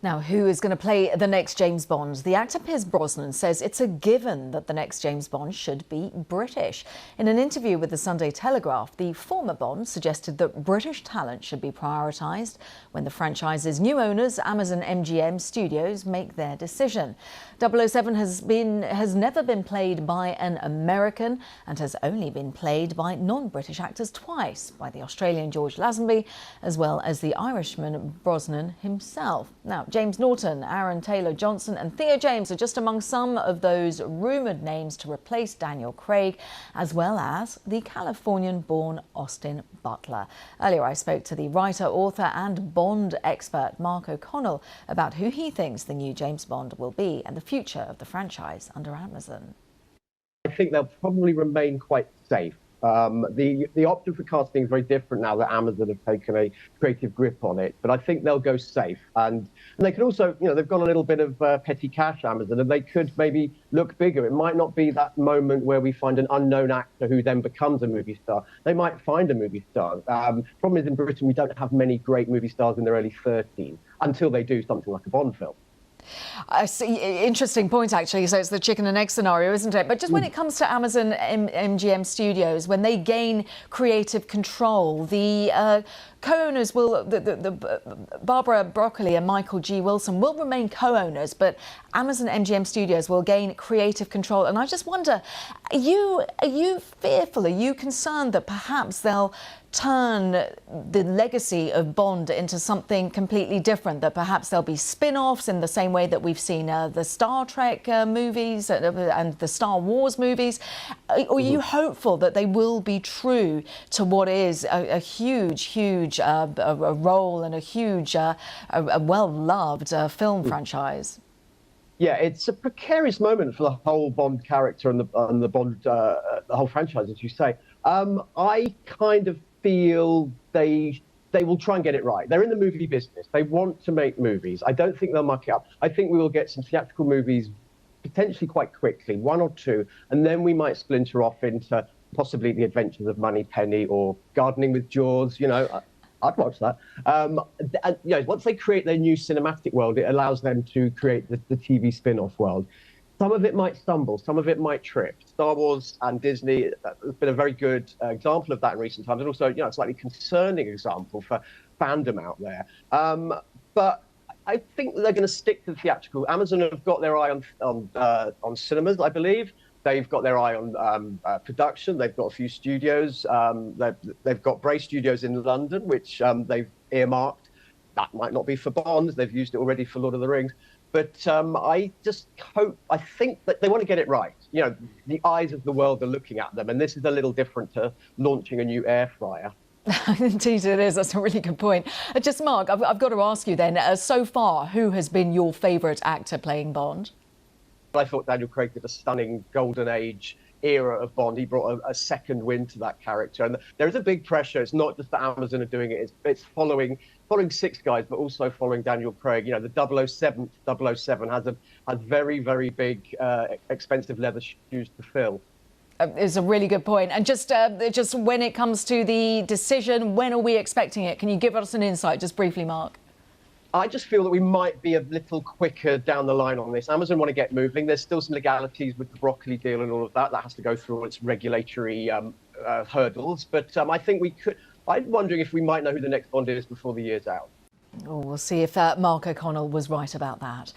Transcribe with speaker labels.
Speaker 1: Now, who is going to play the next James Bond? The actor Pierce Brosnan says it's a given that the next James Bond should be British. In an interview with the Sunday Telegraph, the former Bond suggested that British talent should be prioritised when the franchise's new owners, Amazon MGM Studios, make their decision. 007 has never been played by an American and has only been played by non-British actors twice, by the Australian George Lazenby as well as the Irishman Brosnan himself. Now, James Norton, Aaron Taylor-Johnson and Theo James are just among some of those rumoured names to replace Daniel Craig, as well as the Californian-born Austin Butler. Earlier, I spoke to the writer, author and Bond expert Mark O'Connell about who he thinks the new James Bond will be and the future of the franchise under Amazon.
Speaker 2: I think they'll probably remain quite safe. The option for casting is very different now that Amazon have taken a creative grip on it, but I think they'll go safe. And they can also, they've got a little bit of petty cash, Amazon, and they could maybe look bigger. It might not be that moment where we find an unknown actor who then becomes a movie star. They might find a movie star. Problem is, in Britain, we don't have many great movie stars in their early 30s until they do something like a Bond film.
Speaker 1: I see. Interesting point, actually. So it's the chicken and egg scenario, isn't it? But just when it comes to Amazon MGM Studios, when they gain creative control, the co-owners will, Barbara Broccoli and Michael G. Wilson will remain co-owners, but Amazon MGM Studios will gain creative control. And I just wonder, are you fearful? Are you concerned that perhaps they'll turn the legacy of Bond into something completely different, that perhaps there'll be spin-offs in the same way that we've seen the Star Trek movies and the Star Wars movies? Are you hopeful that they will be true to what is a huge role and a huge, a well-loved film franchise?
Speaker 2: Yeah, it's a precarious moment for the whole Bond character and the Bond, the whole franchise, as you say. I kind of feel they will try and get it right. They're in the movie business. They want to make movies. I don't think they'll muck it up. I think we will get some theatrical movies potentially quite quickly, one or two, and then we might splinter off into possibly The Adventures of Moneypenny or Gardening with Jaws. I'd watch that. Once they create their new cinematic world, it allows them to create the TV spin-off world. Some of it might stumble, some of it might trip. Star Wars and Disney has been a very good example of that in recent times, and also, a slightly concerning example for fandom out there. But I think they're going to stick to the theatrical. Amazon have got their eye on cinemas, I believe. They've got their eye on production. They've got a few studios. They've got Bray Studios in London, which they've earmarked. That might not be for Bond. They've used it already for Lord of the Rings. But I think that they want to get it right. The eyes of the world are looking at them, and this is a little different to launching a new air fryer.
Speaker 1: Indeed it is. That's a really good point. Just, Mark, I've got to ask you then, so far, who has been your favourite actor playing Bond?
Speaker 2: I thought Daniel Craig did a stunning golden age era of Bond. He brought a second wind to that character. And there is a big pressure. It's not just that Amazon are doing it. It's following six guys, but also following Daniel Craig. The 007 has very, very big, expensive leather shoes to fill.
Speaker 1: It's a really good point. And just when it comes to the decision, when are we expecting it? Can you give us an insight, just briefly, Mark?
Speaker 2: I just feel that we might be a little quicker down the line on this. Amazon want to get moving. There's still some legalities with the Broccoli deal and all of that. That has to go through all its regulatory hurdles. But I think we could. I'm wondering if we might know who the next Bond is before the year's out.
Speaker 1: Oh, we'll see if Mark O'Connell was right about that.